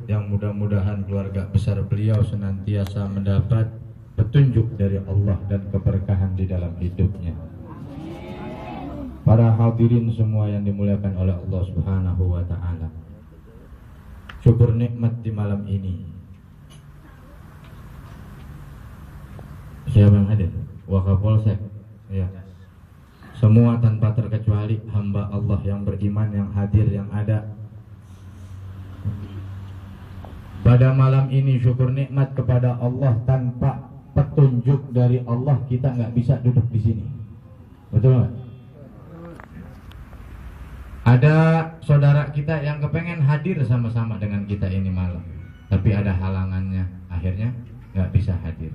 yang mudah-mudahan keluarga besar beliau senantiasa mendapat petunjuk dari Allah dan keberkahan di dalam hidupnya. Para hadirin semua yang dimuliakan oleh Allah Subhanahu wa taala. Syukur nikmat di malam ini. Siapa yang hadir? Wakapolsek. Ya. Semua tanpa terkecuali hamba Allah yang beriman, yang hadir, yang ada. Pada malam ini syukur nikmat kepada Allah. Tanpa petunjuk dari Allah kita nggak bisa duduk di sini. Betul nggak? Ada saudara kita yang kepengen hadir sama-sama dengan kita ini malam, tapi ada halangannya, akhirnya nggak bisa hadir.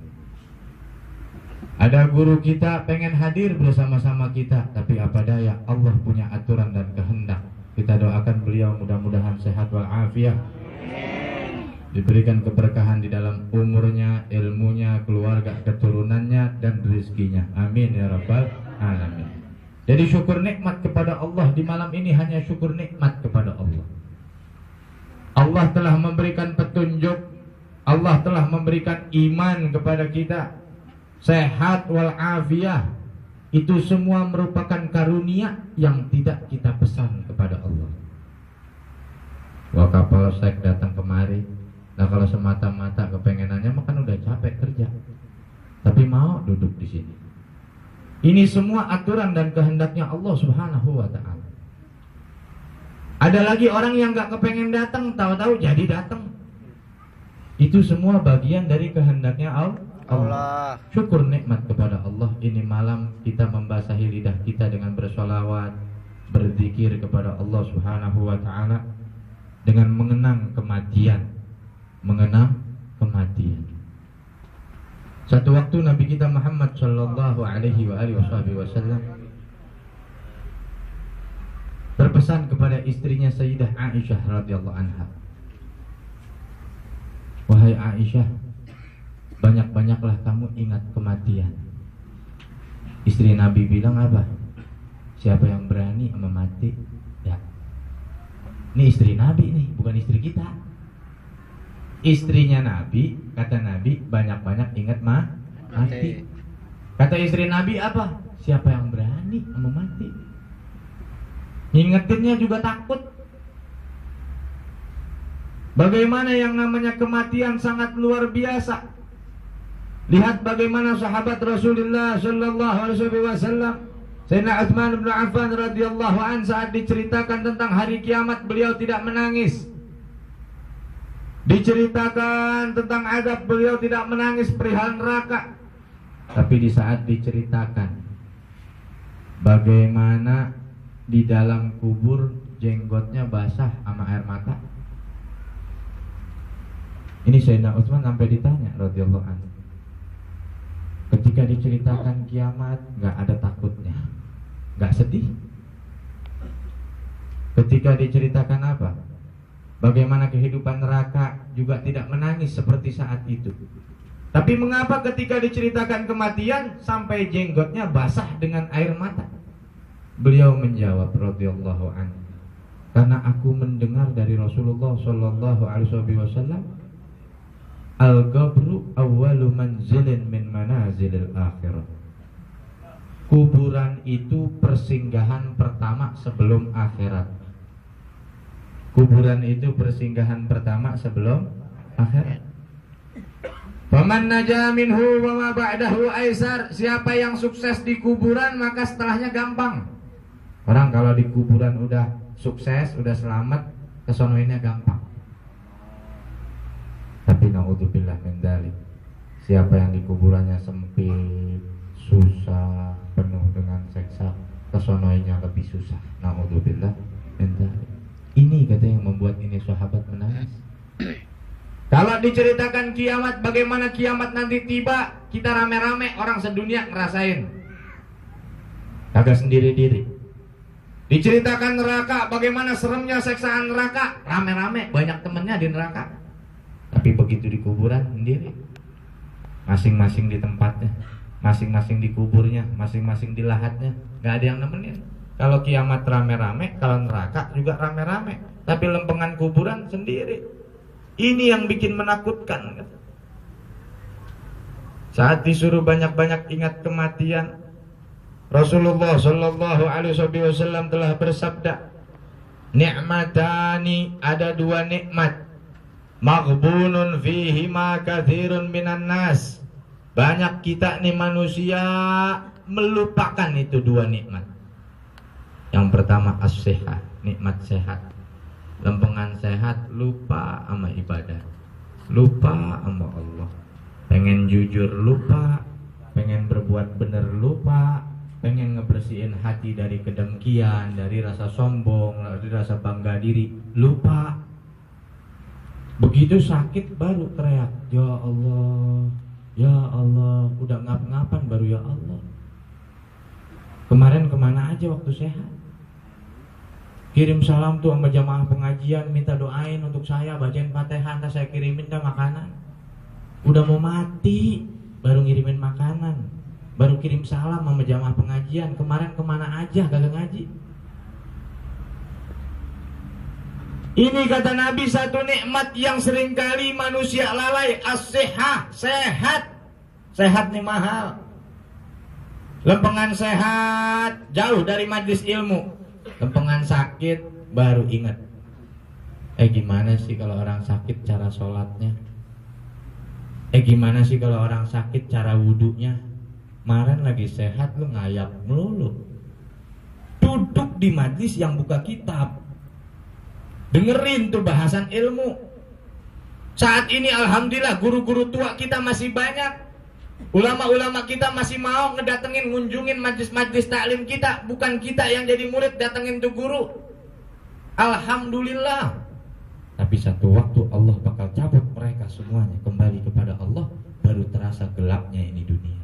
Ada guru kita pengen hadir bersama-sama kita, tapi apa daya, Allah punya aturan dan kehendak. Kita doakan beliau mudah-mudahan sehat walafiat, diberikan keberkahan di dalam umurnya, ilmunya, keluarga, keturunannya, dan rezekinya. Amin ya rabbal alamin. Jadi syukur nikmat kepada Allah di malam ini hanya syukur nikmat kepada Allah. Allah telah memberikan petunjuk, Allah telah memberikan iman kepada kita, sehat walafiat. Itu semua merupakan karunia yang tidak kita pesan kepada Allah. Wakapolsek datang kemari. Nah kalau semata-mata kepengenannya makan udah capek kerja, tapi mau duduk di sini. Ini semua aturan dan kehendaknya Allah Subhanahu wa taala. Ada lagi orang yang gak kepengen datang, tahu-tahu jadi datang. Itu semua bagian dari kehendaknya Allah. Syukur nikmat kepada Allah. Ini malam kita membasahi lidah kita dengan bersolawat, berzikir kepada Allah Subhanahu wa taala, dengan mengenang kematian. Satu waktu Nabi kita Muhammad sallallahu alaihi wasallam berpesan kepada istrinya Sayyidah Aisyah radhiyallahu anha. Wahai Aisyah, banyak-banyaklah kamu ingat kematian. Istri Nabi bilang apa? Siapa yang berani mati? Ya. Ini istri Nabi nih, bukan istri kita. Istrinya Nabi, kata Nabi, banyak-banyak ingat mati. Kata istri Nabi apa? Siapa yang berani mati? Ngingetinnya juga takut. Bagaimana yang namanya kematian sangat luar biasa. Lihat bagaimana sahabat Rasulullah sallallahu alaihi wasallam, Sayyidina Utsman bin Affan radhiyallahu an, saat diceritakan tentang hari kiamat beliau tidak menangis. Diceritakan tentang azab beliau tidak menangis perihal neraka. Tapi di saat diceritakan bagaimana di dalam kubur jenggotnya basah sama air mata, ini Sayyidina Utsman sampai ditanya radhiyallahu anhu. Ketika diceritakan kiamat gak ada takutnya, gak sedih. Ketika diceritakan apa? Bagaimana kehidupan neraka juga tidak menangis seperti saat itu. Tapi mengapa ketika diceritakan kematian sampai jenggotnya basah dengan air mata? Beliau menjawab radhiyallahu anhu, karena aku mendengar dari Rasulullah sallallahu alaihi wasallam, al-qabru awwalu manzilin min manazilil akhirah. Kuburan itu persinggahan pertama sebelum akhirat. Kuburan itu persinggahan pertama sebelum akhirat. Faman naja minhu wa ma ba'dahu aisar. Siapa yang sukses di kuburan maka setelahnya gampang. Orang kalau di kuburan udah sukses, udah selamat, kesonoinnya gampang. Tapi naudzubillah min dzalik. Siapa yang di kuburannya sempit, susah, penuh dengan seksa, kesonoinnya lebih susah. Naudzubillah min dzalik. Ini kata yang membuat ini sahabat menangis. Kalau diceritakan kiamat, bagaimana kiamat nanti tiba, kita rame-rame orang sedunia ngerasain, kagak sendiri diri. Diceritakan neraka, bagaimana seremnya seksaan neraka, rame-rame, banyak temennya di neraka. Tapi begitu di kuburan sendiri, masing-masing di tempatnya, masing-masing di kuburnya, masing-masing di lahatnya, gak ada yang nemenin. Kalau kiamat rame-rame, kalau neraka juga rame-rame. Tapi lempengan kuburan sendiri. Ini yang bikin menakutkan. Saat disuruh banyak-banyak ingat kematian, Rasulullah Shallallahu Alaihi Wasallam telah bersabda, "Ni'matani, ada dua nikmat, maghbunun fihima katsirun minan nas." Banyak kita nih manusia melupakan itu dua nikmat. Yang pertama as-sehat, nikmat sehat. Lempengan sehat, lupa sama ibadah, lupa sama Allah. Pengen jujur lupa, pengen berbuat bener lupa, pengen ngebersihin hati dari kedengkian, dari rasa sombong, dari rasa bangga diri, lupa. Begitu sakit baru teriak, ya Allah, ya Allah. Udah ngap-ngapan baru ya Allah. Kemarin kemana aja waktu sehat? Kirim salam tuh sama jamaah pengajian, minta doain untuk saya, bacain Fatihah, entah saya kirimin dah makanan. Udah mau mati baru ngirimin makanan, baru kirim salam sama jamaah pengajian. Kemarin kemana aja kagak ngaji. Ini kata Nabi satu nikmat yang seringkali manusia lalai, as-sihah, sehat. Sehat nih mahal. Lempengan sehat, jauh dari majlis ilmu. Lempengan sakit, baru ingat. Gimana sih kalau orang sakit cara sholatnya? Gimana sih kalau orang sakit cara wudhunya? Kemarin lagi sehat lu ngayap melulu. Duduk di majlis yang buka kitab, dengerin tuh bahasan ilmu. Saat ini alhamdulillah guru-guru tua kita masih banyak. Ulama-ulama kita masih mau ngedatengin, ngunjungin majlis-majlis taklim kita. Bukan kita yang jadi murid datengin tuh guru. Alhamdulillah. Tapi satu waktu Allah bakal cabut mereka semuanya kembali kepada Allah. Baru terasa gelapnya ini dunia.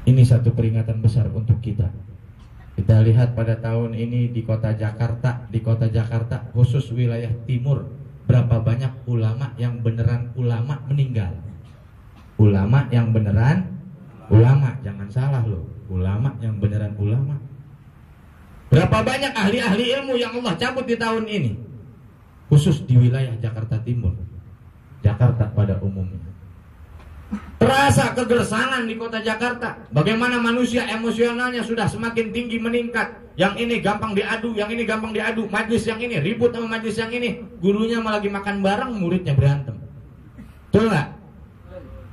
Ini satu peringatan besar untuk kita. Kita lihat pada tahun ini di kota Jakarta khusus wilayah timur, berapa banyak ulama yang beneran ulama meninggal. Ulama yang beneran ulama, jangan salah loh, ulama yang beneran ulama. Berapa banyak ahli-ahli ilmu yang Allah cabut di tahun ini, khusus di wilayah Jakarta Timur, Jakarta pada umumnya. Terasa kegersangan di kota Jakarta. Bagaimana manusia emosionalnya sudah semakin tinggi meningkat. Yang ini gampang diadu, yang ini gampang diadu. Majlis yang ini ribut sama majlis yang ini. Gurunya malah lagi makan bareng, muridnya berantem. Betul nggak?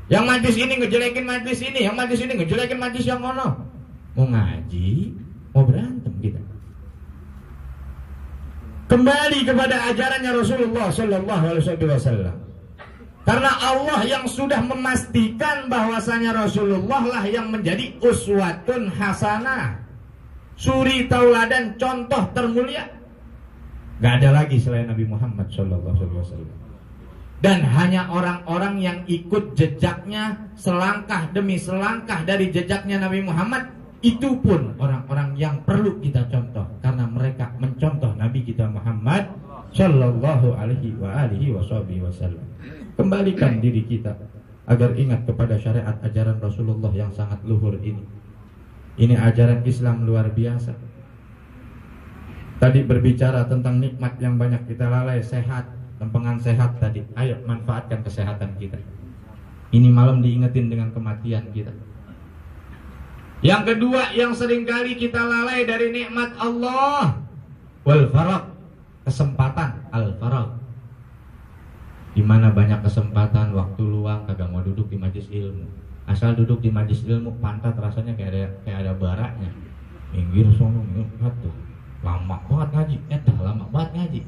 Yang majlis ini ngejelekin majlis ini, yang majlis ini ngejelekin majlis yang mana? Mau ngaji, mau berantem kita. Kembali kepada ajarannya Rasulullah Sallallahu Alaihi Wasallam. Karena Allah yang sudah memastikan bahwasanya Rasulullah lah yang menjadi uswatun hasanah, suri tauladan, contoh termulia. Gak ada lagi selain Nabi Muhammad Sallallahu Alaihi Wasallam. Dan hanya orang-orang yang ikut jejaknya selangkah demi selangkah dari jejaknya Nabi Muhammad, itu pun orang-orang yang perlu kita contoh, karena mereka mencontoh Nabi kita Muhammad Sallallahu Alaihi Wasallam. Kembalikan diri kita agar ingat kepada syariat ajaran Rasulullah yang sangat luhur ini. Ini ajaran Islam luar biasa. Tadi berbicara tentang nikmat yang banyak kita lalai, sehat, lempengan sehat tadi. Ayo manfaatkan kesehatan kita. Ini malam diingetin dengan kematian kita. Yang kedua yang seringkali kita lalai dari nikmat Allah, wal faraq, kesempatan, al faraq. Di mana banyak kesempatan, waktu luang, kagak mau duduk di majlis ilmu. Asal duduk di majlis ilmu, pantat rasanya kayak ada baraknya. Minggir sono, tuh. Lama banget ngaji, lama banget ngaji.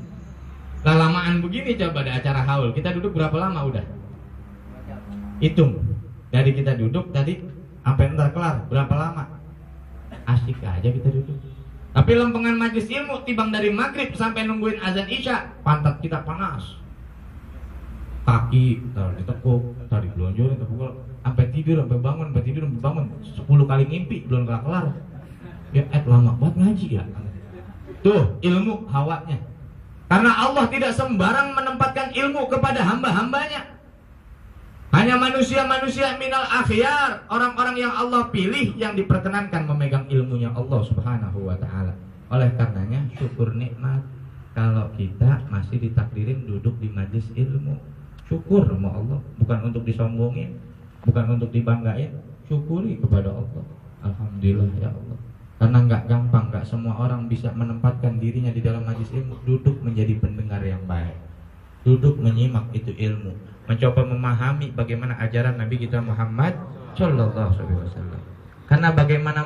Lah lamaan begini coba ada acara haul, kita duduk berapa lama udah? Hitung. Dari kita duduk tadi sampai ntar kelar, berapa lama? Asik aja kita duduk. Tapi lempengan majlis ilmu, tibang dari maghrib sampai nungguin azan isya, pantat kita panas. Kaki taruh ditekuk, taruh dilonjorin, terpukul, sampai tidur, sampai bangun, 10 kali ngimpi belum kelar. Ya lama banget ngaji ya. Tuh ilmu hawanya. Karena Allah tidak sembarang menempatkan ilmu kepada hamba-hambanya. Hanya manusia-manusia minal akhyar, orang-orang yang Allah pilih yang diperkenankan memegang ilmunya Allah Subhanahu wa taala. Oleh karenanya syukur nikmat. kalau kita masih ditakdirin duduk di majlis ilmu. Syukur sama Allah, bukan untuk disombongin, bukan untuk dibanggain. Syukuri kepada Allah. Alhamdulillah ya Allah. Karena nggak gampang, nggak semua orang bisa menempatkan dirinya di dalam majlis ilmu, duduk menjadi pendengar yang baik, duduk menyimak itu ilmu, mencoba memahami bagaimana ajaran Nabi kita Muhammad Shallallahu Alaihi Wasallam. Karena bagaimana